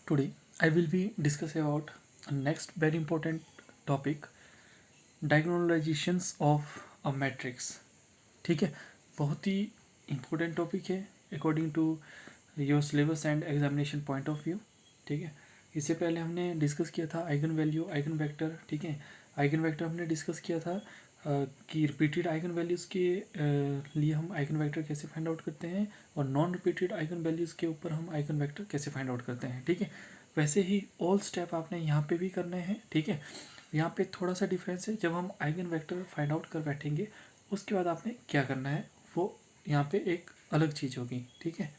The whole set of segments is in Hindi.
Today I will be discussing about a next very important topic, diagonalizations of a matrix. ठीक है, बहुत ही इम्पोर्टेंट टॉपिक है according to your syllabus and examination point of view. ठीक है, इससे पहले हमने डिस्कस किया था आइगन वैल्यू, आइगन वेक्टर. ठीक है, आइगन वेक्टर हमने डिस्कस किया था कि रिपीटेड आइगन वैल्यूज़ के लिए हम आइगन वेक्टर कैसे फाइंड आउट करते हैं और नॉन रिपीटेड आइगन वैल्यूज़ के ऊपर हम आइगन वेक्टर कैसे फाइंड आउट करते हैं. ठीक है, वैसे ही ऑल स्टेप आपने यहाँ पे भी करने हैं. ठीक है, यहाँ पे थोड़ा सा डिफरेंस है. जब हम आइगन वेक्टर फाइंड आउट कर बैठेंगे उसके बाद आपने क्या करना है वो यहाँ पे एक अलग चीज़ होगी. ठीक है,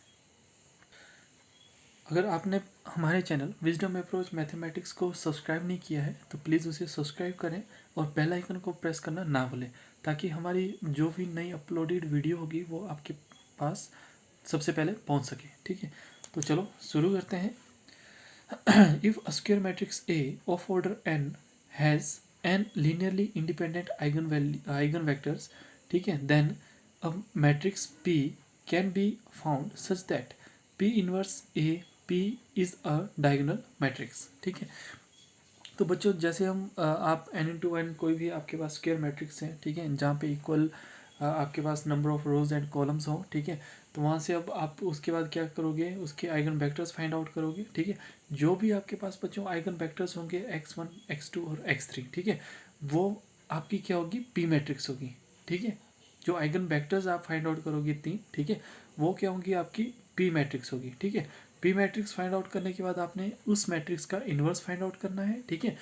अगर आपने हमारे चैनल विजडम अप्रोच मैथमेटिक्स को सब्सक्राइब नहीं किया है तो प्लीज़ उसे सब्सक्राइब करें और बेल आइकन को प्रेस करना ना भूलें, ताकि हमारी जो भी नई अपलोडेड वीडियो होगी वो आपके पास सबसे पहले पहुंच सके. ठीक है, तो चलो शुरू करते हैं. If a square matrix A of order n has n linearly independent eigenvectors, ठीक है, then a matrix P can be found such that P inverse A P is a diagonal matrix. ठीक है, तो बच्चों जैसे हम आप n इंटू एन कोई भी आपके पास स्क्वायर मैट्रिक्स है, ठीक है, जहाँ पे इक्वल आपके पास number of rows and columns हो. ठीक है, तो वहाँ से अब आप उसके बाद क्या करोगे, उसके आइगन वेक्टर्स फाइंड आउट करोगे. ठीक है, जो भी आपके पास बच्चों आइगन वेक्टर्स होंगे x1 x2 और x3, ठीक है, वो आपकी क्या होगी, पी मैट्रिक्स होगी. ठीक है, जो आइगन वेक्टर्स आप फाइंड आउट करोगे तीन, ठीक है, वो क्या होंगी, आपकी पी मैट्रिक्स होगी. ठीक है, पी मैट्रिक्स फाइंड आउट करने के बाद आपने उस मैट्रिक्स का इन्वर्स फाइंड आउट करना है. ठीक है,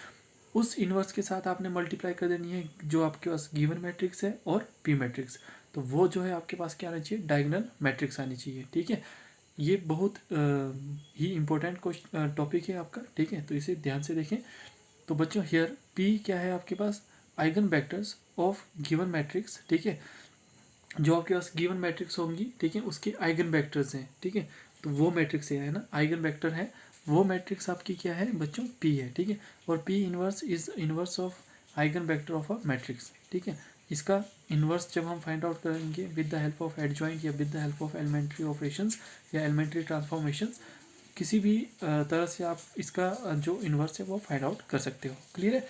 उस इन्वर्स के साथ आपने मल्टीप्लाई कर देनी है जो आपके पास गिवन मैट्रिक्स है और पी मैट्रिक्स, तो वो जो है आपके पास क्या आना चाहिए, डायगोनल मैट्रिक्स आनी चाहिए. ठीक है, ये बहुत ही इंपॉर्टेंट टॉपिक है आपका. ठीक है, तो इसे ध्यान से देखें. तो बच्चों हियर पी क्या है आपके पास, eigen vectors of given matrix. ठीक है, जो आपके पास गिवन मैट्रिक्स होंगी, ठीक है, उसके आइगन वेक्टर्स हैं. ठीक है, तो वो मैट्रिक्स है ना, आइगन वेक्टर है, वो मैट्रिक्स आपकी क्या है बच्चों, पी है. ठीक है, और P inverse is inverse of eigen vector of a matrix. ठीक है, इसका इन्वर्स जब हम फाइंड आउट करेंगे with the help of adjoint या with the help of elementary operations या एलिमेंट्री ट्रांसफॉर्मेशंस, किसी भी तरह से आप इसका जो इन्वर्स है वो फाइंड आउट कर सकते हो. क्लियर है,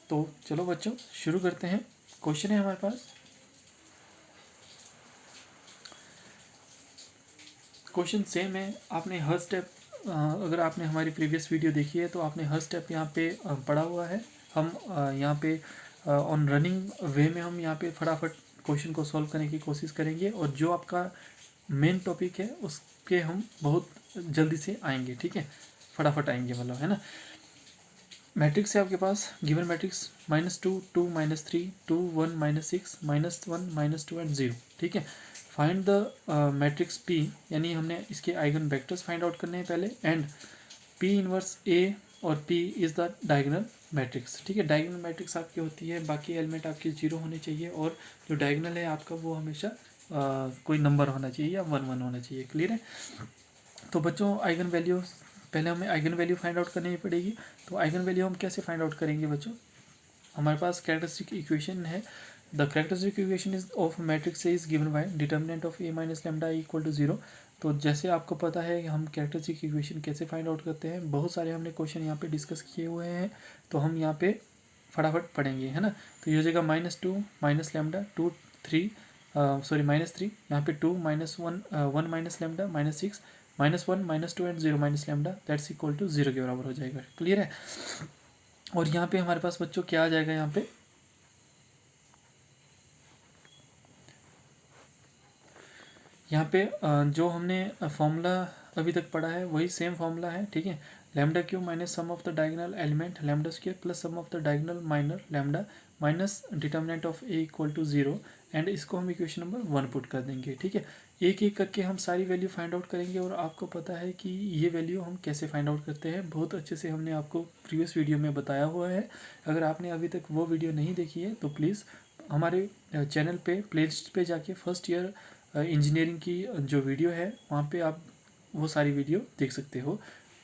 तो चलो बच्चों शुरू करते हैं. क्वेश्चन है हमारे पास, क्वेश्चन सेम है. आपने हर स्टेप, अगर आपने हमारी प्रीवियस वीडियो देखी है तो आपने हर स्टेप यहाँ पे पढ़ा हुआ है. हम यहाँ पे ऑन रनिंग वे में हम यहाँ पे फटाफट क्वेश्चन को सॉल्व करने की कोशिश करेंगे और जो आपका मेन टॉपिक है उसके हम बहुत जल्दी से आएंगे. ठीक है, फटाफट आएंगे मतलब, है ना. मैट्रिक्स है आपके पास, गिवन मैट्रिक्स -2 2 -3 2 1 -6 -1 -2 एंड 0. ठीक है, फाइंड द मैट्रिक्स पी, यानी हमने इसके आइगन वेक्टर्स फाइंड आउट करने हैं पहले, एंड पी इनवर्स ए और P is the diagonal matrix. ठीक है, डायगोनल मैट्रिक्स आपकी होती है, बाकी एलिमेंट आपके 0 होने चाहिए और जो डायगोनल है आपका वो हमेशा कोई नंबर होना चाहिए या 1 1 होना चाहिए. क्लियर है, तो बच्चों आइगन वैल्यू, पहले हमें आइगन वैल्यू फाइंड आउट करनी पड़ेगी. तो आइगन वैल्यू हम कैसे फाइंड आउट करेंगे बच्चों, हमारे पास कैरेक्टरिस्टिक इक्वेशन है. The characteristic equation is of matrix is given by determinant of A minus lambda equal to 0. तो जैसे आपको पता है कि हम कैरेक्टरिस्टिक इक्वेशन कैसे फाइंड आउट करते हैं, बहुत सारे हमने क्वेश्चन यहाँ पे डिस्कस किए हुए हैं, तो हम यहाँ पे फटाफट पढ़ेंगे, है ना. तो ये हो जाएगा -2 माइनस लैम्डा 2 3 सॉरी -3, यहाँ पे 2 -1 1 minus lambda -6 -1 -2 and 0 minus lambda that's equal to 0 के बराबर हो जाएगा. क्लियर है, और यहाँ पे हमारे पास बच्चों क्या आ जाएगा, यहाँ पे जो हमने फॉर्मूला अभी तक पढ़ा है वही सेम फॉर्मूला है. ठीक है, lambda cube minus sum of the diagonal element lambda square plus sum of the diagonal minor lambda minus determinant of A equal to 0, and इसको हम इक्वेशन नंबर 1 पुट कर देंगे. ठीक है, एक एक करके हम सारी वैल्यू फाइंड आउट करेंगे और आपको पता है कि ये वैल्यू हम कैसे फाइंड आउट करते हैं, बहुत अच्छे से हमने आपको प्रीवियस वीडियो में बताया हुआ है. अगर आपने अभी तक वो वीडियो नहीं देखी है तो प्लीज़ हमारे चैनल पे प्लेलिस्ट पे जाके फर्स्ट ईयर इंजीनियरिंग की जो वीडियो है वहाँ पे आप वो सारी वीडियो देख सकते हो.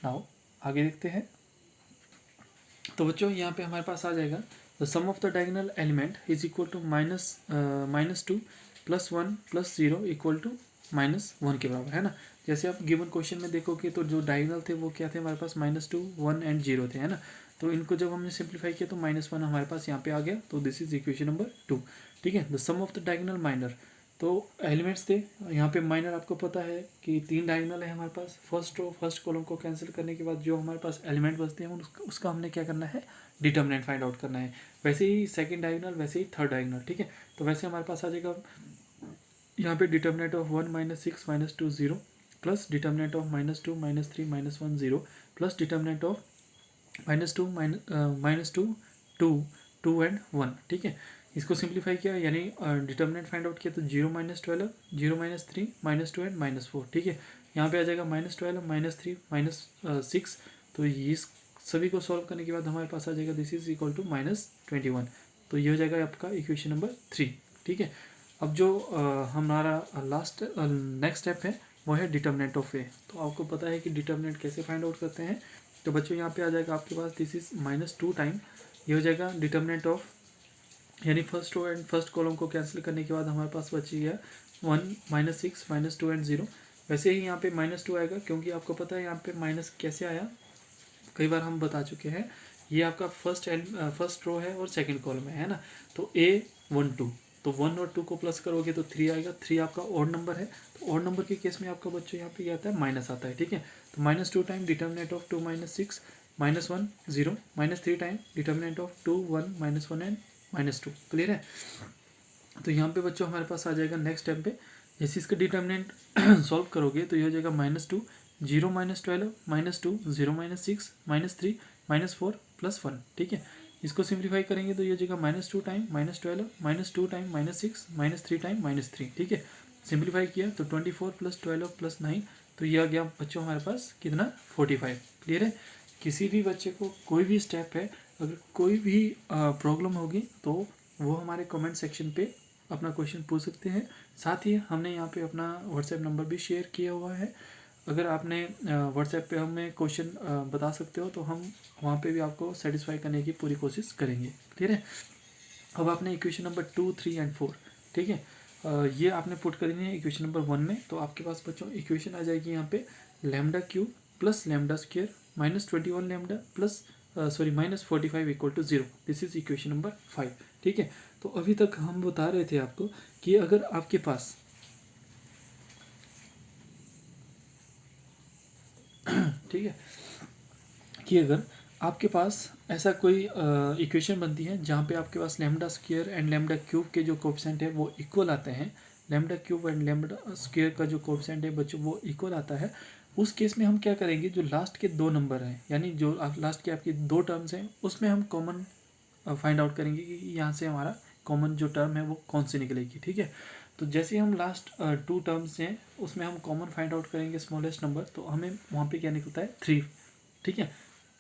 नाउ आगे देखते हैं. तो बच्चों यहाँ पे हमारे पास आ जाएगा the sum of the diagonal element is equal to -2 +1 +0 equal to -1 के बराबर है ना। जैसे आप गिवन क्वेश्चन में देखोगे तो जो डायगोनल थे वो क्या थे हमारे पास, -2, 1 एंड 0 थे, है ना। तो इनको जब हमने सिंप्लीफाई किया तो -1 हमारे पास यहाँ पे आ गया, तो दिस इज इक्वेशन नंबर 2। ठीक है, the sum of the diagonal minor, तो एलिमेंट्स थे यहाँ पे माइनर, आपको पता है कि 3 डायगोनल है हमारे पास। फर्स्ट रो फर्स्ट कॉलम को कैंसिल करने के बाद जो हमारे पास एलिमेंट बचते हैं उसका हमने क्या करना है, डिटर्मिनेंट फाइंड आउट करना है। वैसे ही सेकंड डायगोनल, वैसे ही थर्ड डायगोनल। ठीक है, तो वैसे हमारे पास आ जाएगा यहाँ पे determinant of 1 -6 -2 0 plus determinant of -2 -3 -1 0 plus determinant of -2 2 and 1। ठीक है, इसको सिंप्लीफाई किया यानी डिटर्मिनेंट फाइंड आउट किया तो 0 -12 0 -3 -2 एंड -4। ठीक है, यहाँ पे आ जाएगा -12 -3 -6। तो इस सभी को सॉल्व करने के बाद हमारे पास आ जाएगा दिस इज इक्वल टू -21। तो ये हो जाएगा आपका इक्वेशन नंबर 3। ठीक है, अब जो हमारा लास्ट नेक्स्ट स्टेप है वो है डिटर्मिनेंट ऑफ ए। तो आपको पता है कि डिटर्मिनेंट कैसे फाइंड आउट करते हैं। तो बच्चों यहाँ पे आ जाएगा आपके पास दिस इज -2 टाइम, ये हो जाएगा डिटर्मिनेंट ऑफ, यानी first row and first column को कैंसिल करने के बाद हमारे पास बची गया 1 -6 -2 एंड 0। वैसे ही यहाँ पे -2 आएगा, क्योंकि आपको पता है यहाँ पे माइनस कैसे आया, कई बार हम बता चुके हैं। ये आपका फर्स्ट रो है और सेकंड कॉलम है ना। तो A1 2, तो 1 और 2 को प्लस करोगे तो 3 आएगा। 3 आपका ऑड नंबर है, तो ऑड नंबर के केस में आपका बच्चों यहाँ पे ये आता है माइनस आता है। ठीक है, तो -2 time determinant of 2 -6 -1 0 -3 time determinant of 2 1 -1 and -2। Clear है। तो यहाँ पे बच्चों हमारे पास आ जाएगा नेक्स्ट स्टेप पे, जैसे इसका डिटर्मिनेंट सॉल्व करोगे तो ये हो जाएगा -2 0 -12 -2 0 -6 -3 -4 +1। ठीक है, इसको सिंप्लीफाई करेंगे तो ये हो जाएगा -2 टाइम -12 -2 टाइम -6 -3 टाइम -3। ठीक है, सिंप्लीफाई किया तो 24 + 12 + 9, तो ये आ गया बच्चों हमारे पास कितना, 45। क्लियर है। किसी भी बच्चे को कोई भी स्टेप है, अगर कोई भी प्रॉब्लम होगी तो वो हमारे कमेंट सेक्शन पे अपना क्वेश्चन पूछ सकते हैं। साथ ही हमने यहाँ पे अपना व्हाट्सएप नंबर भी शेयर किया हुआ है। अगर आपने व्हाट्सएप पे हमें क्वेश्चन बता सकते हो तो हम वहाँ पे भी आपको सेटिस्फाई करने की पूरी कोशिश करेंगे। क्लियर है। अब आपने इक्वेशन नंबर 2 3 एंड 4, ठीक है, ये आपने पुट करनी है इक्वेशन नंबर 1 में। तो आपके पास बच्चों इक्वेशन आ जाएगी यहाँ पे λ³ plus λ² -21 lambda plus -45 = 0। This is equation number 5। ठीक है, तो अभी तक हम बता रहे थे आपको कि अगर आपके पास ठीक है, कि अगर आपके पास ऐसा कोई इक्वेशन बनती है जहाँ पे आपके पास λ² एंड λ³ के जो कोएफिशिएंट है वो इक्वल आते हैं, λ³ एंड λ² का जो कोएफिशिएंट है बच्चों वो इक्वल आता है, उस केस में हम क्या करेंगे, जो लास्ट के 2 नंबर हैं यानी जो लास्ट के आपकी 2 टर्म्स हैं उसमें हम कॉमन फाइंड आउट करेंगे कि यहाँ से हमारा कॉमन जो टर्म है वो कौन सी निकलेगी। ठीक है, तो जैसे हम लास्ट 2 टर्म्स हैं उसमें हम कॉमन फाइंड आउट करेंगे स्मॉलेस्ट नंबर, तो हमें वहाँ पे क्या निकलता है 3। ठीक है,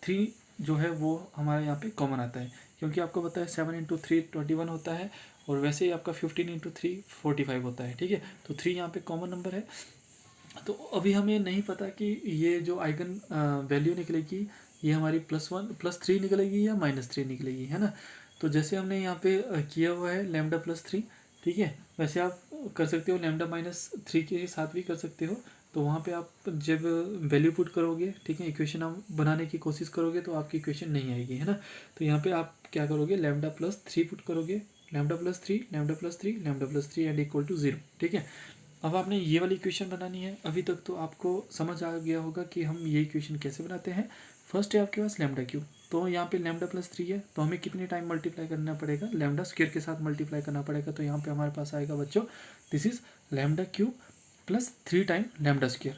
3 जो है वो हमारे यहाँ पे कॉमन आता है, क्योंकि आपको पता है 7 × 3 21 होता है और वैसे ही आपका 15 × 3 45 होता है। ठीक है, तो 3 यहाँ पे कॉमन नंबर है। तो अभी हमें नहीं पता कि ये जो आइगन वैल्यू निकलेगी ये हमारी +1 +3 निकलेगी या -3 निकलेगी, है ना। तो जैसे हमने यहाँ पे किया हुआ है λ +3, ठीक है, वैसे आप कर सकते हो λ -3 के साथ भी कर सकते हो। तो वहाँ पे आप जब वैल्यू पुट करोगे, ठीक है, इक्वेशन आप बनाने की कोशिश करोगे तो आपकी इक्वेशन नहीं आएगी, है ना। तो यहाँ पे आप क्या करोगे, λ +3 पुट करोगे, λ +3 λ +3 λ +3 एंड इक्वल टू 0। ठीक है, अब आपने ये वाली इक्वेशन बनानी है। अभी तक तो आपको समझ आ गया होगा कि हम ये इक्वेशन कैसे बनाते हैं। फर्स्ट है आपके पास λ³, तो यहाँ पे λ +3 है तो हमें कितने टाइम मल्टीप्लाई करना पड़ेगा, λ² के साथ मल्टीप्लाई करना पड़ेगा। तो यहाँ पे हमारे पास आएगा बच्चों दिस इज λ³ + 3 टाइम λ²।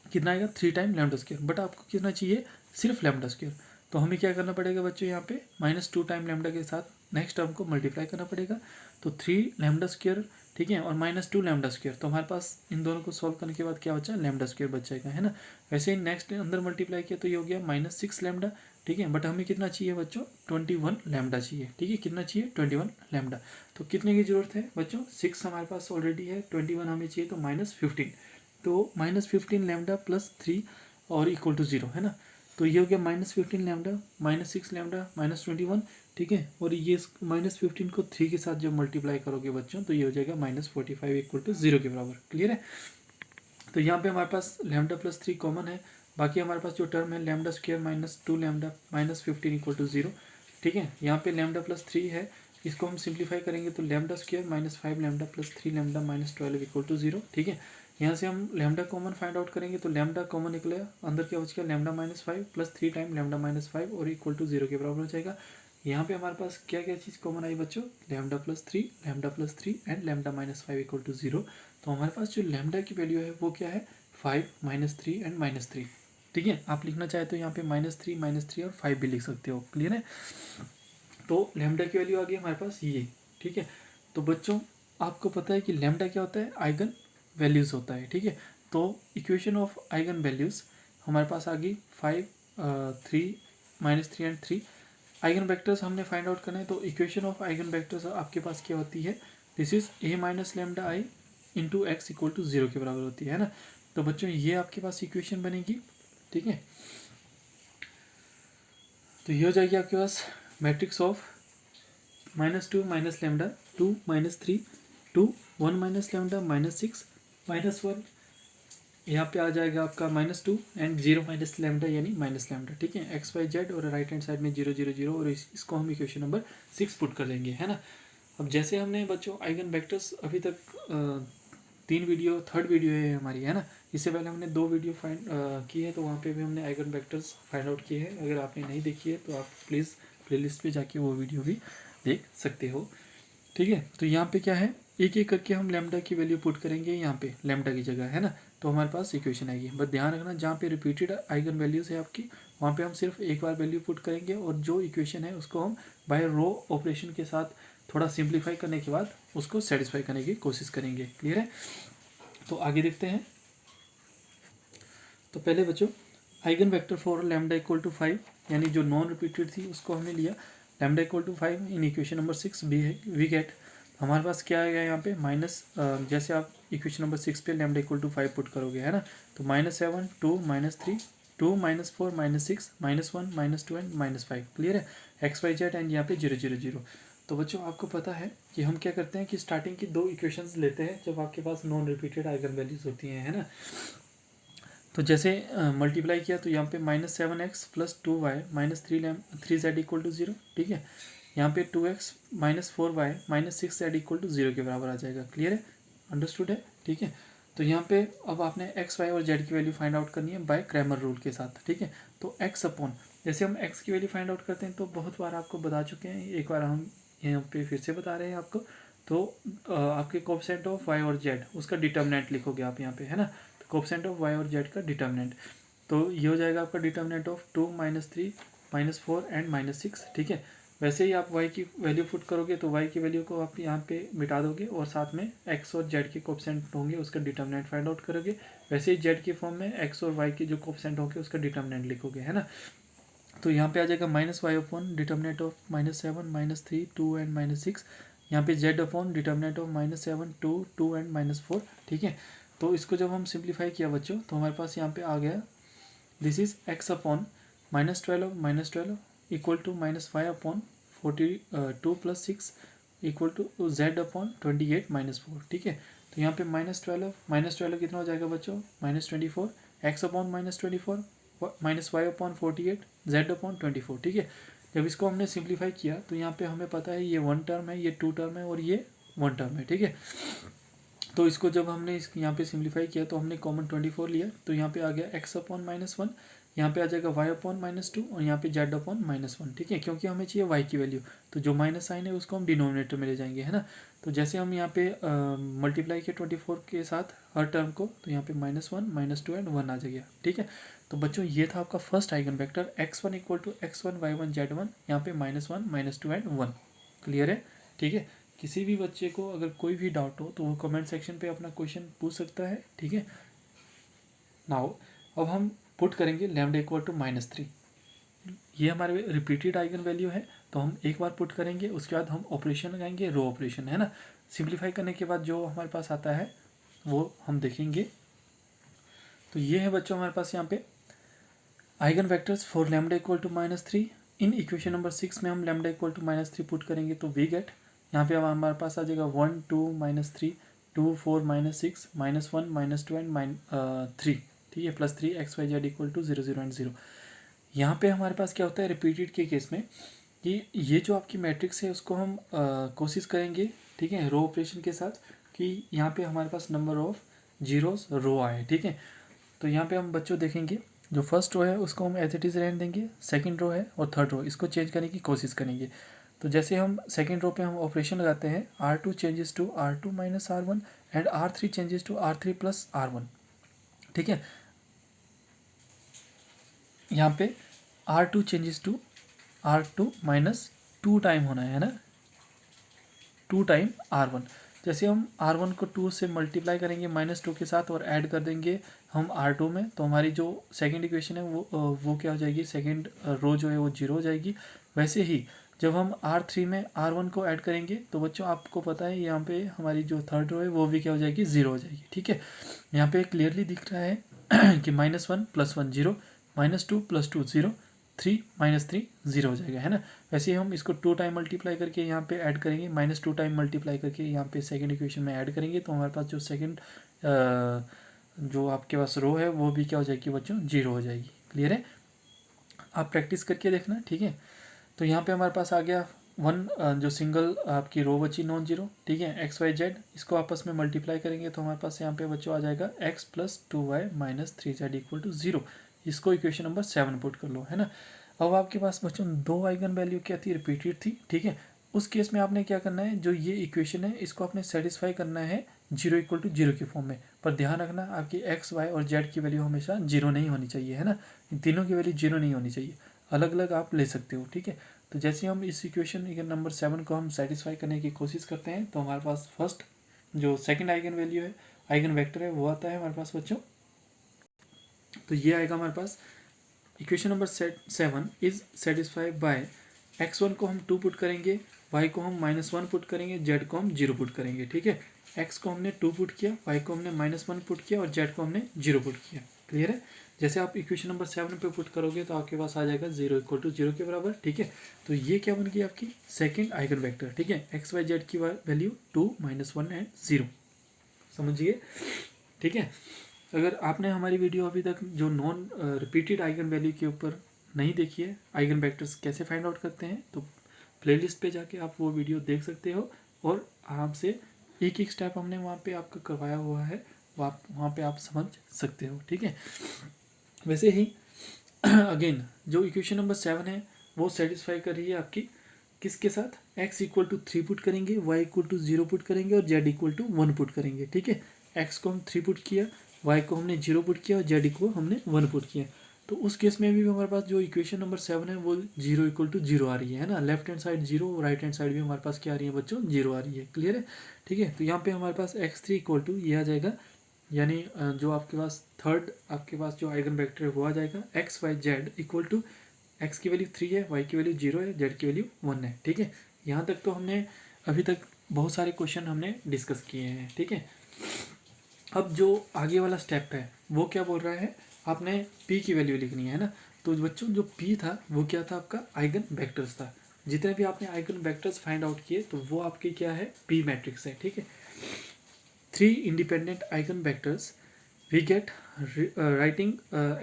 कितना आएगा, 3 टाइम λ², बट आपको कितना चाहिए, सिर्फ λ²। तो हमें क्या करना पड़ेगा बच्चों, यहाँ पे -2 टाइम λ के साथ नेक्स्ट टर्म को मल्टीप्लाई करना पड़ेगा। तो 3 λ², ठीक है, और -2 λ²। तो हमारे पास इन दोनों को सॉल्व करने के बाद क्या बचा, λ² बच जाएगा, है ना। वैसे ही नेक्स्ट अंदर मल्टीप्लाई किया तो ये हो गया -6 लैम्डा। ठीक है, बट हमें कितना चाहिए बच्चों, 21 लैम्डा चाहिए। ठीक है, कितना चाहिए, 21 लैम्डा। तो कितने की जरूरत है बच्चों, 6 हमारे पास ऑलरेडी है, 21 हमें चाहिए तो -15। तो -15 लैम्डा +3 और इक्वल टू 0, है ना। तो ये हो गया -15 लैम्डा, -6 लैम्डा, -21, ठीक है। और ये -15 को 3 के साथ जब मल्टीप्लाई करोगे बच्चों तो ये हो जाएगा -45 इक्वल टू 0 के बराबर। क्लियर है। तो यहाँ पे हमारे पास लैम्डा प्लस 3 कॉमन है, बाकी हमारे पास जो टर्म है lambda square -2 lambda -15 equal to 0, ठीक है। यहाँ पे लैम्डा प्लस 3 है, इसको हम सिंप्लीफाई करेंगे तो lambda square -5 lambda plus 3 lambda -12 equal to 0, ठीक है। यहाँ से हम लैम्डा कॉमन फाइंड आउट करेंगे तो लैम्डा कॉमन निकलेगा, अंदर क्या बच गया लैम्डा -5 प्लस 3 टाइम लैम्डा -5 और इक्वल टू 0 के बराबर हो जाएगा। यहाँ पे हमारे पास क्या क्या चीज़ कॉमन आई बच्चों, lambda plus 3 and lambda -5 equal to 0। तो हमारे पास जो लैम्डा की वैल्यू है वो क्या है, 5 -3 एंड -3, ठीक है। आप लिखना चाहे तो यहाँ पे -3 और 5 भी लिख सकते हो। क्लियर है। तो लैम्डा की वैल्यू आ गई हमारे पास ये, ठीक है। तो बच्चों आपको पता है कि लैम्डा क्या होता है, आइगन वैल्यूज़ होता है, ठीक है। तो इक्वेशन ऑफ आइगन वैल्यूज़ हमारे पास आ गई 5, 3, -3 एंड 3। आइगन वेक्टर्स हमने फाइंड आउट करना है, तो इक्वेशन ऑफ आइगन वेक्टर्स आपके पास क्या होती है, this is a minus lambda I into X equal to 0 के बराबर होती है ना। तो बच्चों ये आपके पास इक्वेशन बनेगी, ठीक है। तो ये हो जाएगी आपके पास matrix of -2 minus lambda 2 -3 2 1 minus lambda -6 -1, यहाँ पे आ जाएगा आपका -2 एंड 0 माइनस लैम्डा यानी माइनस लैम्डा, ठीक है। एक्स वाई जेड और राइट हैंड साइड में 0 0 0 और इसको हम इक्वेशन नंबर 6 पुट कर देंगे, है ना। अब जैसे हमने बच्चों आइगन वेक्टर्स अभी तक 3 वीडियो, थर्ड वीडियो है हमारी, है ना। इससे पहले हमने 2 वीडियो फाइंड की है, तो वहाँ पे भी हमने आइगन वेक्टर्स फाइंड आउट किए हैं। अगर आपने नहीं देखी है तो आप प्लीज़ प्लेलिस्ट पे जाके वो वीडियो भी देख सकते हो, ठीक है। तो यहाँ पे क्या है, एक एक करके हम लैम्डा की वैल्यू पुट करेंगे यहाँ पे लैम्डा की जगह, है ना। तो हमारे पास इक्वेशन आएगी। बस ध्यान रखना जहाँ पे रिपीटेड आइगन वैल्यूज़ है आपकी, वहाँ पे हम सिर्फ एक बार वैल्यू पुट करेंगे और जो इक्वेशन है उसको हम बाय रो ऑपरेशन के साथ थोड़ा सिंप्लीफाई करने के बाद उसको सेटिस्फाई करने की कोशिश करेंगे। क्लियर है। तो आगे देखते हैं। तो पहले बच्चों eigen vector for lambda equal to 5, यानी जो नॉन रिपीटेड थी उसको हमने लिया lambda equal to 5 in equation number 6 we get. हमारे पास क्या आएगा यहाँ पे माइनस, जैसे आप इक्वेशन नंबर 6 पे लैम्डा इक्वल टू 5 पुट करोगे, है ना। तो -7 2 -3 2 -4 -6 -1 -2 एंड -5। क्लियर है। एक्स वाई जेड एंड यहाँ पे 0 0 0। तो बच्चों आपको पता है कि हम क्या करते हैं कि स्टार्टिंग की 2 इक्वेशंस लेते हैं जब आपके पास नॉन रिपीटेड आइगन वैल्यूज होती हैं, है ना। तो जैसे मल्टीप्लाई किया तो यहाँ पे -7x plus 2y -3z equal to 0, ठीक है। यहाँ पे 2x -4y -6z equal to 0 के बराबर आ जाएगा। क्लियर है, अंडरस्टूड है, ठीक है। तो यहाँ पे अब आपने x, y और z की वैल्यू फाइंड आउट करनी है बाय क्रैमर रूल के साथ, ठीक है। तो x अपॉन, जैसे हम x की वैल्यू फाइंड आउट करते हैं तो बहुत बार आपको बता चुके हैं, एक बार हम यहाँ पे फिर से बता रहे हैं आपको। तो आपके कोएफिशिएंट ऑफ y और z उसका डिटर्मिनेंट लिखोगे आप यहाँ पे, है ना। कोएफिशिएंट ऑफ y और z का डिटर्मिनेंट, तो ये हो जाएगा आपका डिटर्मिनेंट ऑफ 2 -3 -4 एंड -6, ठीक है। वैसे ही आप y की वैल्यू पुट करोगे तो y की वैल्यू को आप यहाँ पे मिटा दोगे और साथ में x और z के कोएफिशिएंट होंगे उसका डिटर्मिनेंट फाइंड आउट करोगे। वैसे ही z के फॉर्म में x और y के जो कोएफिशिएंट होंगे उसका डिटर्मिनेंट लिखोगे, है ना। तो यहाँ पे आ जाएगा -y upon determinant of -7 -3 2 and -6, यहाँ पे z upon determinant of -7 2 2 and -4, ठीक है। तो इसको जब हम सिंप्लीफाई किया बच्चों तो हमारे पास यहाँ पे आ गया this is x upon -12 equal to -5 upon 42 plus 6 equal to z upon 28 -4, ठीक है। तो यहाँ पे -12 कितना हो जाएगा बच्चों, -24, x upon -24 -y upon 48 z upon 24, ठीक है। जब इसको हमने सिंप्लीफाई किया तो यहाँ पे हमें पता है ये 1 टर्म है, ये 2 टर्म है और ये 1 टर्म है, ठीक है। तो इसको जब हमने यहाँ पे सिंप्लीफाई किया तो हमने कॉमन 24 लिया, तो यहाँ पे आ गया x अपॉन -1, यहाँ पे आ जाएगा y अपॉन -2 और यहाँ पे z अपॉन -1, ठीक है। क्योंकि हमें चाहिए y की वैल्यू, तो जो माइनस साइन है उसको हम डिनोमिनेटर में ले जाएंगे, है ना। तो जैसे हम यहाँ पे मल्टीप्लाई किया 24 के साथ हर टर्म को, तो यहाँ पे -1 -2 एंड 1 आ जाएगा, ठीक है। तो बच्चों ये था आपका first eigen vector x1 equal to x1 y1 z1, यहाँ पे -1 -2 एंड 1। क्लियर है, ठीक है। किसी भी बच्चे को अगर कोई भी डाउट हो तो वो कमेंट सेक्शन पे अपना क्वेश्चन पूछ सकता है, ठीक है। नाउ अब हम पुट करेंगे लैम्डा इक्वल टू -3, ये हमारे रिपीटेड आइगन वैल्यू है, तो हम एक बार पुट करेंगे, उसके बाद हम ऑपरेशन लगाएंगे, रो ऑपरेशन, है ना। सिंप्लीफाई करने के बाद जो हमारे पास आता है वो हम देखेंगे। तो ये है बच्चों हमारे पास यहाँ पे eigen vectors for lambda equal to -3 in equation number 6 में हम लैम्डा इक्वल टू -3 पुट करेंगे तो वी गेट, यहाँ पे अब हमारे पास आ जाएगा 1 2 -3 2 4 -6 -1 -2 एंड 3, ठीक है, +3 XYZ इक्वल टू 0 0 एंड 0। यहाँ पे हमारे पास क्या होता है रिपीटेड के केस में कि ये जो आपकी मैट्रिक्स है उसको हम कोशिश करेंगे, ठीक है, रो ऑपरेशन के साथ कि यहाँ पे हमारे पास नंबर ऑफ जीरोस रो आए, ठीक है। तो यहाँ पे हम बच्चों देखेंगे जो फर्स्ट रो है उसको हम एज इट इज़ रहने देंगे, सेकंड रो है और थर्ड रो इसको चेंज करने की कोशिश करेंगे। तो जैसे हम सेकंड रो पे हम ऑपरेशन लगाते हैं R2 changes to R2 minus R1 and R3 changes to R3 plus R1, ठीक है। यहाँ पे R2 changes to R2 minus 2 time होना है ना, 2 टाइम R1। जैसे हम R1 को 2 से मल्टीप्लाई करेंगे -2 के साथ और ऐड कर देंगे हम R2 में, तो हमारी जो सेकंड इक्वेशन है वो क्या हो जाएगी, सेकंड रो जो है वो 0 हो जाएगी। वैसे ही जब हम R3 में R1 को ऐड करेंगे तो बच्चों आपको पता है यहाँ पे हमारी जो थर्ड रो है वो भी क्या हो जाएगी, 0 हो जाएगी, ठीक है। यहाँ पे क्लियरली दिख रहा है कि -1 + 1 0, -2 + 2 0, 3 -3 0 हो जाएगा, है ना। वैसे ही हम इसको 2 टाइम मल्टीप्लाई करके यहाँ पे ऐड करेंगे, -2 टाइम मल्टीप्लाई करके यहाँ पे सेकंड इक्वेशन में ऐड करेंगे तो हमारे पास जो सेकंड जो आपके पास रो है वो भी क्या हो जाएगी बच्चों, 0 हो जाएगी। क्लियर है, आप प्रैक्टिस करके देखना, ठीक है। तो यहाँ पे हमारे पास आ गया 1 जो सिंगल आपकी रो बची नॉन जीरो, ठीक है, XYZ इसको आपस में मल्टीप्लाई करेंगे तो हमारे पास यहाँ पे बच्चों आ जाएगा x + 2y - 3z equal to 0। इसको इक्वेशन नंबर 7 पुट कर लो, है ना। अब आपके पास बच्चों 2 आइगन वैल्यू क्या थी, रिपीटेड थी, ठीक है। उस केस में आपने क्या करना है, जो ये इक्वेशन है इसको आपने सेटिस्फाई करना है 0 = 0 के फॉर्म में। पर ध्यान रखना आपकी x y और z की वैल्यू हमेशा 0 नहीं होनी चाहिए, है ना। इन तीनों की वैल्यू 0 नहीं होनी चाहिए, अलग अलग आप ले सकते हो, ठीक है। तो जैसे हम इस इक्वेशन नंबर 7 को हम सेटिस्फाई करने की कोशिश करते हैं तो हमारे पास फर्स्ट जो सेकंड आइगन वैल्यू है, आइगन वेक्टर है, वो आता है हमारे पास बच्चों। तो ये आएगा हमारे पास equation number 7 is satisfied by x1 को हम 2 पुट करेंगे, y को हम -1 पुट करेंगे, z को हम 0 पुट करेंगे, ठीक है। x को हमने 2 पुट किया, y को हमने -1 पुट किया और z को हमने 0 पुट किया। क्लियर है। जैसे आप इक्वेशन नंबर 7 पे पुट करोगे तो आपके पास आ जाएगा 0 = 0 के बराबर, ठीक है। तो ये क्या बन गई आपकी सेकंड आइगन वेक्टर, ठीक है। x y z की वैल्यू 2 -1 एंड 0, समझिए, ठीक है। अगर आपने हमारी वीडियो अभी तक जो नॉन रिपीटेड आइगन वैल्यू के ऊपर नहीं देखी है, आइगन वेक्टर्स कैसे फाइंड आउट करते हैं, तो प्लेलिस्ट पे जाके आप वो वीडियो देख सकते हो और आराम से एक एक स्टेप हमने वहाँ पे आपका करवाया हुआ है, वहाँ पे आप समझ सकते हो, ठीक है। वैसे ही अगेन जो इक्वेशन नंबर 7 है वो सेटिस्फाई कर रही है आपकी किसके साथ, x = 3 पुट करेंगे, y = 0 पुट करेंगे और z = 1 पुट करेंगे, ठीक है। x को हम 3 पुट किया, y को हमने 0 पुट किया और z को हमने 1 पुट किया। तो उस केस में भी हमारे पास जो इक्वेशन नंबर 7 है वो 0 = 0 आ रही है ना। लेफ्ट हैंड साइड 0 और राइट हैंड साइड भी हमारे पास क्या आ रही है बच्चों, 0 आ रही है। क्लियर है, ठीक है। तो यहाँ पे हमारे पास x3 = ये आ जाएगा, यानी जो आपके पास थर्ड आपके पास जो आइगन वेक्टर है वो आ जाएगा x y z equal to x की वैल्यू 3 है, y की वैल्यू 0 है, z की वैल्यू 1 है, ठीक है। यहाँ तक तो हमने अभी तक बहुत सारे क्वेश्चन हमने डिस्कस किए हैं, ठीक है। अब जो आगे वाला स्टेप है वो क्या बोल रहा है, आपने p की वैल्यू लिखनी है ना। तो बच्चों जो p था वो क्या था, आपका आइगन वेक्टर्स था। जितने भी आपने आइगन वेक्टर्स फाइंड आउट किए तो वो आपके क्या है, p मैट्रिक्स है, ठीक है। 3 independent eigenvectors we get writing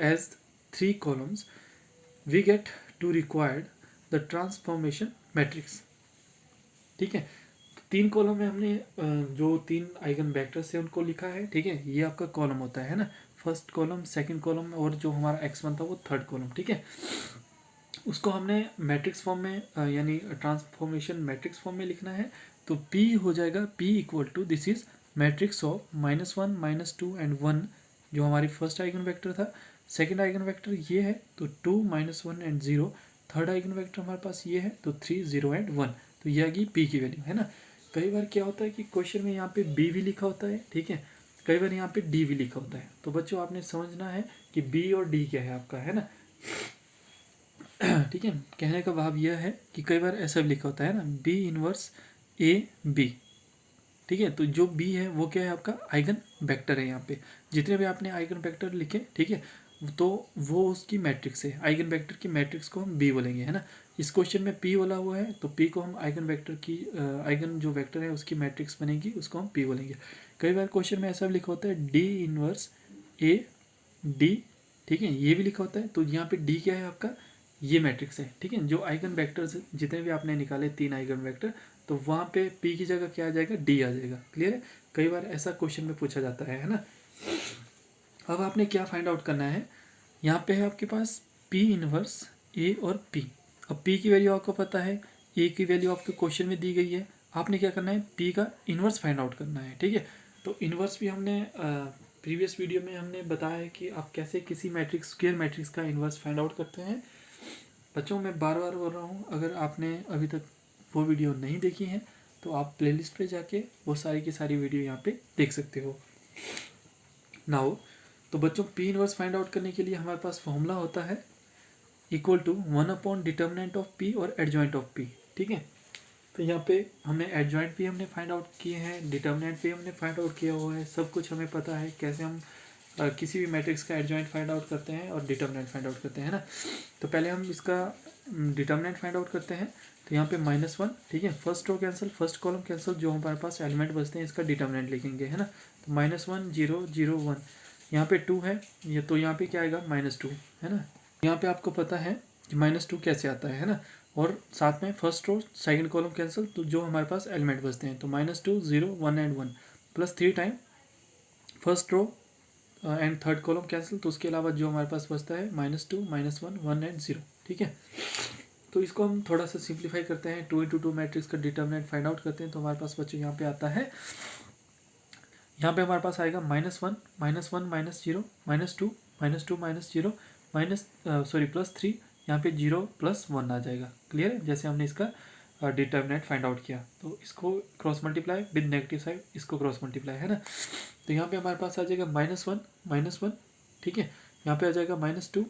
as 3 columns, we get to required the transformation matrix, ठीक है। 3 कॉलम में हमने जो 3 आइगन वेक्टर्स है उनको लिखा है, ठीक है। ये आपका कॉलम होता है ना, फर्स्ट कॉलम, सेकंड कॉलम और जो हमारा x1 था वो थर्ड कॉलम, ठीक है। उसको हमने मैट्रिक्स फॉर्म में यानी ट्रांसफॉर्मेशन मैट्रिक्स फॉर्म में लिखना है। तो p हो जाएगा p = this is matrix of -1 -2 and 1 जो हमारी फर्स्ट आइगन वेक्टर था। सेकंड आइगन वेक्टर ये है तो 2 -1 एंड 0। थर्ड आइगन वेक्टर हमारे पास ये है तो 3 0 एंड 1। तो ये आ गई p की वैल्यू, है ना। कई बार क्या होता है कि क्वेश्चन में यहाँ पे b भी लिखा होता है, ठीक है, कई बार यहाँ पे d भी लिखा होता है। तो बच्चों आपने समझना है कि b और d क्या है आपका, है ना। ठीक है, कहने का भाव यह है कि कई बार ऐसा भी लिखा होता है ना, b इनवर्स a b, ठीक है। तो जो b है वो क्या है, आपका आइगन वेक्टर है। यहाँ पे जितने भी आपने आइगन वेक्टर लिखे, ठीक है, तो वो उसकी मैट्रिक्स है, आइगन वेक्टर की मैट्रिक्स को हम बी बोलेंगे, है ना। इस क्वेश्चन में पी बोला हुआ है तो पी को हम आइगन वेक्टर की आइगन जो वेक्टर है उसकी मैट्रिक्स बनेगी, उसको हम पी बोलेंगे। कई बार क्वेश्चन में ऐसा भी लिखा होता है डी इनवर्स ए डी, ठीक है, ये भी लिखा होता है। तो यहाँ पे डी क्या है आपका, ये मैट्रिक्स है, ठीक है। जो आइगन वेक्टर्स जितने भी आपने निकाले 3 आइगन वेक्टर, तो वहाँ पे पी की जगह क्या आ जाएगा, डी आ जाएगा। क्लियर है, कई बार ऐसा क्वेश्चन में पूछा जाता है ना। अब आपने क्या फाइंड आउट करना है, यहाँ पे है आपके पास P इनवर्स A और P। अब P की वैल्यू आपको पता है, A की वैल्यू आपके क्वेश्चन में दी गई है। आपने क्या करना है, P का इन्वर्स फाइंड आउट करना है, ठीक है। तो इन्वर्स भी हमने प्रीवियस वीडियो में हमने बताया है कि आप कैसे किसी मैट्रिक्स स्क्वायर मैट्रिक्स का इन्वर्स फाइंड आउट करते हैं। बच्चों मैं बार बार बोल रहा हूँ, अगर आपने अभी तक वो वीडियो नहीं देखी है तो आप प्लेलिस्ट पे जाके वो सारी की सारी वीडियो यहाँ पे देख सकते हो। नाउ तो बच्चों पी इनवर्स फाइंड आउट करने के लिए हमारे पास फॉर्मूला होता है equal to 1 determinant of P और एडजॉइंट ऑफ पी, ठीक है। तो यहाँ पे हमने एडजॉइंट भी हमने फाइंड आउट किए हैं, डिटर्मिनेंट भी हमने फाइंड आउट किया हुआ है, सब कुछ हमें पता है कैसे हम किसी भी मैट्रिक्स का एडजॉइंट फाइंड आउट करते हैं और डिटर्मिनेंट फाइंड आउट करते हैं ना। तो पहले हम इसका डिटर्मिनेंट फाइंड आउट करते हैं। तो यहाँ पे -1, ठीक है, first row cancel, first column cancel, जो हमारे पास एलिमेंट बचते हैं इसका डिटर्मिनेंट लिखेंगे, है ना। तो -1 0 0 1, यहाँ पे 2 है ये, तो यहाँ पे क्या आएगा -2, है ना। यहाँ पे आपको पता है कि -2 कैसे आता है ना। और साथ में first row second column cancel, तो जो हमारे पास एलिमेंट बचते हैं, तो -2 0 1 and 1 plus 3 time first row and third column cancel, तो उसके अलावा जो हमारे पास बचता है -2 -1 1 एंड 0, ठीक है। तो इसको हम थोड़ा सा सिंप्लीफाई करते हैं, 2 × 2 मैट्रिक्स का डिटर्मिनेंट फाइंड आउट करते हैं। तो हमारे पास बच्चों यहाँ पे आता है, यहाँ पे हमारे पास आएगा -1 -1 -0 -2 -2 -0 +3, यहाँ पे 0 + 1 आ जाएगा। क्लियर है, जैसे हमने इसका डिटर्मिनेंट फाइंड आउट किया। तो इसको cross multiply with negative side, इसको क्रॉस मल्टीप्लाई, है ना। तो यहाँ पे हमारे पास आ जाएगा -1 ठीक है, यहाँ पे आ जाएगा -2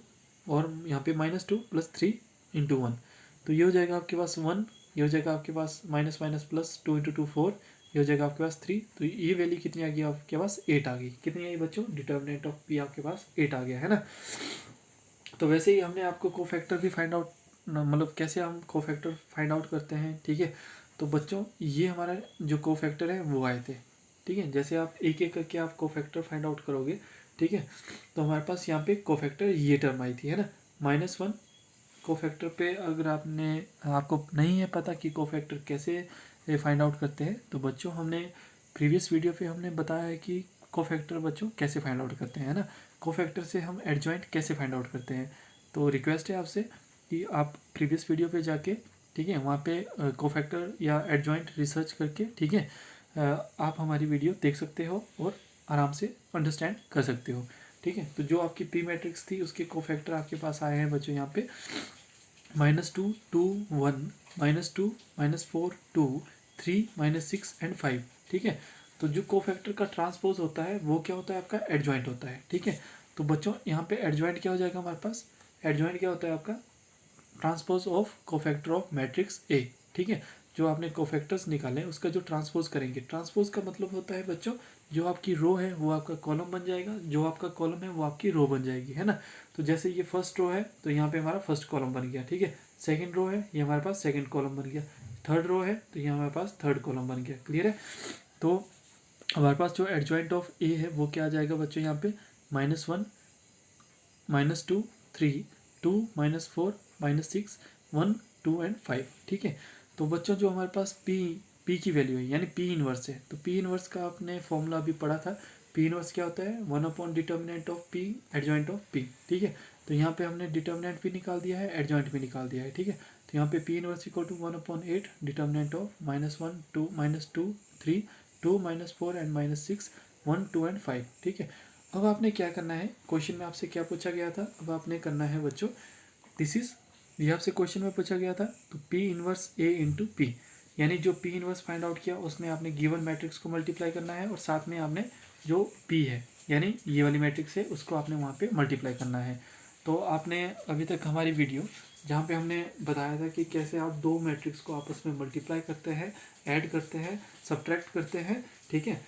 और यहाँ पे -2 + 3 × 1, तो ये हो जाएगा आपके पास 1, ये हो जाएगा आपके पास माइनस प्लस 2 × 2 4, ये हो जाएगा आपके पास 3। तो ये वैल्यू कितनी आ गई आपके पास, 8 आ गई। कितनी आई बच्चों, डिटर्मिनेंट ऑफ पी आपके पास 8 आ गया, है ना। तो वैसे ही हमने आपको कोफैक्टर भी फाइंड आउट, मतलब कैसे हम कोफैक्टर फाइंड आउट करते हैं, ठीक है। तो बच्चों ये हमारा जो कोफैक्टर है वो आए थे, ठीक है। जैसे आप एक एक करके आप कोफैक्टर फाइंड आउट करोगे, ठीक है। तो हमारे पास यहाँ पे कोफैक्टर ये टर्म आई थी, है ना, -1 कोफैक्टर पे। अगर आपको नहीं है पता कि कोफैक्टर कैसे फाइंड आउट करते हैं, तो बच्चों हमने प्रीवियस वीडियो पे हमने बताया है कि कोफैक्टर बच्चों कैसे फाइंड आउट करते हैं ना। कोफैक्टर से हम एडजॉइंट कैसे फाइंड आउट करते हैं। तो रिक्वेस्ट है आपसे कि आप प्रीवियस वीडियो पे जाके, ठीक है, वहाँ पे कोफैक्टर या एडजॉइंट रिसर्च करके, ठीक है, आप हमारी वीडियो देख सकते हो और आराम से अंडरस्टैंड कर सकते हो, ठीक है। तो जो आपकी पी मैट्रिक्स थी उसके कोफैक्टर आपके पास आए हैं बच्चों यहाँ पे -2 2 1 -2 -4 2 3 -6 एंड 5, ठीक है। तो जो कोफैक्टर का ट्रांसपोज होता है वो क्या होता है, आपका एडजॉइंट होता है, ठीक है। तो बच्चों यहाँ पे एडजॉइंट क्या हो जाएगा हमारे पास, एडजॉइंट क्या होता है आपका, transpose of cofactor of matrix A, ठीक है। जो आपने कोफैक्टर्स निकाले उसका जो ट्रांसपोज करेंगे, ट्रांसपोज का मतलब होता है बच्चों जो आपकी रो है वो आपका कॉलम बन जाएगा, जो आपका कॉलम है वो आपकी रो बन जाएगी, है ना। तो जैसे ये फर्स्ट रो है तो यहाँ पे हमारा फर्स्ट कॉलम बन गया, ठीक है। सेकंड रो है ये हमारे पास सेकंड कॉलम बन गया, थर्ड रो है तो ये हमारे पास थर्ड कॉलम बन गया। क्लियर है। तो हमारे पास जो एडजॉइंट ऑफ ए है वो क्या आ जाएगा बच्चों, यहाँ पे -1 -2 3 2 -4 -6 1 2 एंड 5, ठीक है। तो बच्चों जो हमारे पास पी की वैल्यू है यानी पी इनवर्स है, तो पी इनवर्स का आपने फॉर्मूला अभी पढ़ा था। पी इनवर्स क्या होता है, 1 determinant of P adjoint of P, ठीक है। तो यहाँ पे हमने डिटर्मिनेंट भी निकाल दिया है, एडजॉइंट भी निकाल दिया है, ठीक है। तो यहाँ पे P inverse equal to 1/8 determinant of -1 2 -2 3 2 -4 and -6 1 2 and 5, ठीक है। अब आपने क्या करना है, क्वेश्चन में आपसे क्या पूछा गया था, अब आपने करना है बच्चों दिस इज, ये आपसे क्वेश्चन में पूछा गया था। तो P inverse A into P, यानी जो P इनवर्स फाइंड आउट किया उसमें आपने गिवन मैट्रिक्स को मल्टीप्लाई करना है और साथ में आपने जो P है यानी ये वाली मैट्रिक्स है उसको आपने वहाँ पे मल्टीप्लाई करना है। तो आपने अभी तक हमारी वीडियो जहाँ पे हमने बताया था कि कैसे आप दो मैट्रिक्स को आपस में मल्टीप्लाई करते हैं, ऐड करते हैं, सब्ट्रैक्ट करते हैं, ठीक है,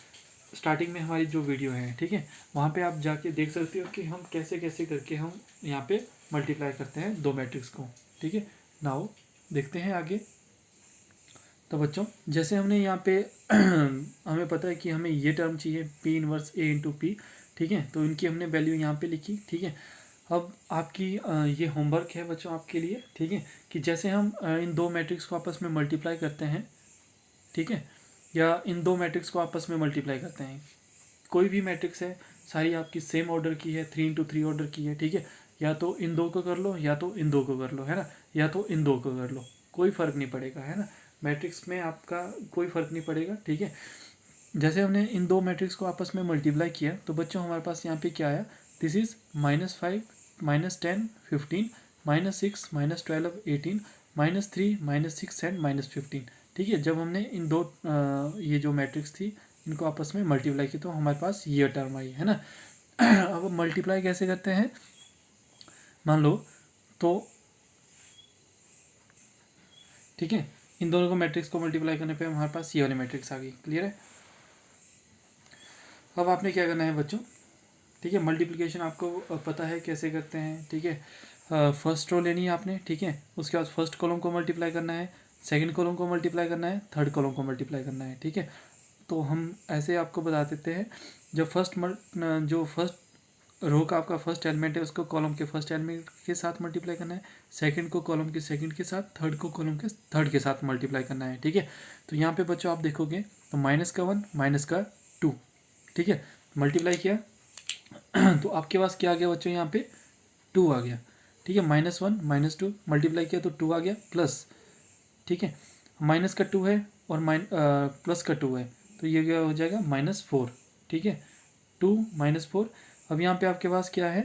स्टार्टिंग में हमारी जो वीडियो है, ठीक है, वहाँ पे आप जाके देख सकते हो कि हम कैसे कैसे करके हम यहाँ पे मल्टीप्लाई करते हैं दो मैट्रिक्स को, ठीक है। नाउ देखते हैं आगे। तो बच्चों जैसे हमने यहाँ पे हमें पता है कि हमें ये टर्म चाहिए P inverse A into P, ठीक है, तो इनकी हमने वैल्यू यहाँ पे लिखी, ठीक है। अब आपकी ये होमवर्क है बच्चों आपके लिए, ठीक है, कि जैसे हम इन दो मैट्रिक्स को आपस में मल्टीप्लाई करते हैं, ठीक है, या इन दो मैट्रिक्स को आपस में मल्टीप्लाई करते हैं, कोई भी मैट्रिक्स है, सारी आपकी सेम ऑर्डर की है, 3 × 3 ऑर्डर की है, ठीक है, या तो इन दो को कर लो या तो इन दो को कर लो, है ना, या तो इन दो को कर लो, कोई फ़र्क नहीं पड़ेगा, है ना, मैट्रिक्स में आपका कोई फ़र्क नहीं पड़ेगा, ठीक है। जैसे हमने इन दो मैट्रिक्स को आपस में मल्टीप्लाई किया तो बच्चों हमारे पास यहाँ पे क्या आया, दिस इज़ -5 -10 15 -6 -12 18 -3 -6 एंड -15, ठीक है। जब हमने इन दो ये जो मैट्रिक्स थी इनको आपस में मल्टीप्लाई की तो हमारे पास ये टर्म आई, है ना। अब मल्टीप्लाई कैसे करते हैं, मान लो तो, ठीक है, इन दोनों को मैट्रिक्स को मल्टीप्लाई करने पे हमारे पास ये वाली मैट्रिक्स आ गई, क्लियर है। अब आपने क्या करना है बच्चों, ठीक है, मल्टीप्लिकेशन आपको पता है कैसे करते हैं, ठीक है। फर्स्ट रो लेनी है आपने, ठीक है, उसके बाद फर्स्ट कॉलम को मल्टीप्लाई करना है, सेकंड कॉलम को मल्टीप्लाई करना है, थर्ड कॉलम को मल्टीप्लाई करना है, ठीक है। तो हम ऐसे आपको बता देते हैं, जब जो फर्स्ट रो का आपका फर्स्ट एलिमेंट है उसको कॉलम के फर्स्ट एलिमेंट के साथ मल्टीप्लाई करना है, सेकंड को कॉलम के सेकंड के साथ, थर्ड को कॉलम के थर्ड के साथ मल्टीप्लाई करना है, ठीक है। तो यहाँ पे बच्चों आप देखोगे तो -1 -2, ठीक है, मल्टीप्लाई किया तो आपके पास क्या आ गया बच्चों, यहाँ पे 2 आ गया, ठीक है, -1 -2 मल्टीप्लाई किया तो 2 आ गया प्लस, ठीक है, माइनस का 2 है और प्लस का 2 है तो ये क्या हो जाएगा -4, ठीक है, 2 -4। अब यहाँ पे आपके पास क्या है,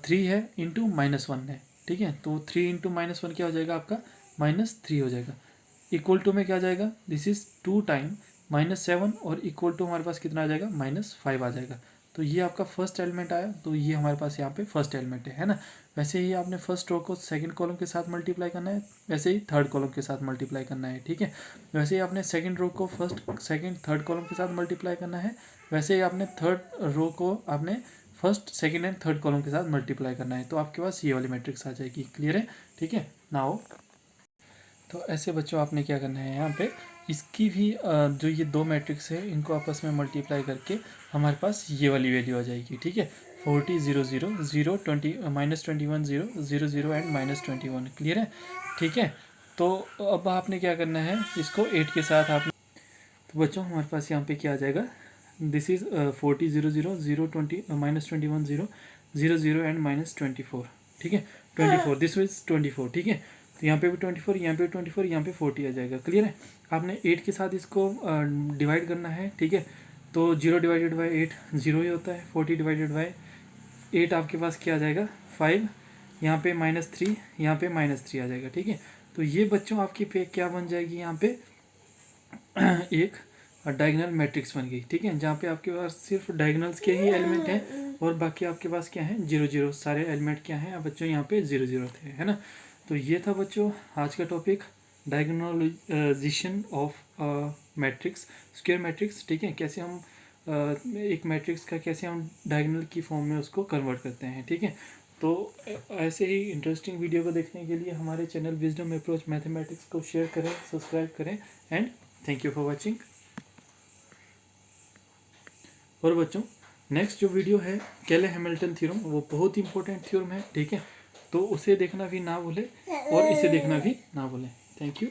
3 है इंटू -1 है, ठीक है, तो 3 इंटू -1 क्या हो जाएगा आपका -3 हो जाएगा, इक्वल टू में क्या आ जाएगा, दिस इज़ 2 टाइम -7 और इक्वल टू हमारे पास कितना आ जाएगा -5 आ जाएगा। तो ये आपका फर्स्ट एलिमेंट आया, तो ये हमारे पास यहाँ पे फर्स्ट एलिमेंट है ना। वैसे ही आपने फर्स्ट रो को सेकंड कॉलम के साथ मल्टीप्लाई करना है, वैसे ही थर्ड कॉलम के साथ मल्टीप्लाई करना है, ठीक है। वैसे ही आपने सेकंड रो को फर्स्ट सेकंड थर्ड कॉलम के साथ मल्टीप्लाई करना है, वैसे ही आपने थर्ड रो को आपने first second and third column के साथ मल्टीप्लाई करना है, तो आपके पास ये वाली मैट्रिक्स आ जाएगी, क्लियर है, ठीक है। नाउ तो ऐसे बच्चों आपने क्या करना है, यहाँ पे इसकी भी जो ये दो मैट्रिक्स है इनको आपस में मल्टीप्लाई करके हमारे पास ये वाली वैल्यू आ जाएगी, ठीक है, 40 0 0 0 20 -21 0 0 0 एंड -21, क्लियर है, ठीक है। तो अब आपने क्या करना है, इसको 8 के साथ आपने, तो बच्चों हमारे पास यहाँ पे क्या आ जाएगा, दिस इज़ 40 0 0 0 20 -21 0 0 0 एंड -24, ठीक है, 24, दिस इज 24, ठीक है। तो यहाँ पे भी 24, यहाँ पे भी 24, यहाँ पे 40 आ जाएगा, क्लियर है। आपने 8 के साथ इसको डिवाइड करना है, ठीक है, तो 0 डिवाइडेड बाई 8 0 ही होता है, 40 डिवाइडेड बाई 8 आपके पास क्या आ जाएगा 5, यहाँ पे -3, यहाँ पे -3 आ जाएगा, ठीक है। तो ये बच्चों आपकी पे क्या बन जाएगी, यहाँ पे एक डायगोनल मैट्रिक्स बन गई, ठीक है, जहाँ पे आपके पास सिर्फ डायगोनल्स के ही एलिमेंट हैं और बाकी आपके पास क्या है 0 0, सारे एलिमेंट क्या हैं बच्चों यहाँ पे 0 0 थे, है ना। तो ये था बच्चों आज का topic, diagonalisation of matrix, square matrix, ठीक है, कैसे हम एक मैट्रिक्स का कैसे हम डायगोनल की फॉर्म में उसको कन्वर्ट करते हैं, ठीक है। तो ऐसे ही इंटरेस्टिंग वीडियो को देखने के लिए हमारे चैनल विजडम अप्रोच मैथमेटिक्स को शेयर करें, सब्सक्राइब करें and thank you for watching. और बच्चों नेक्स्ट जो वीडियो है केले हैमिल्टन थ्योरम, वो बहुत ही इंपॉर्टेंट थ्योरम है, ठीक है, तो उसे देखना भी ना भूलें और इसे देखना भी ना भूलें। Thank you.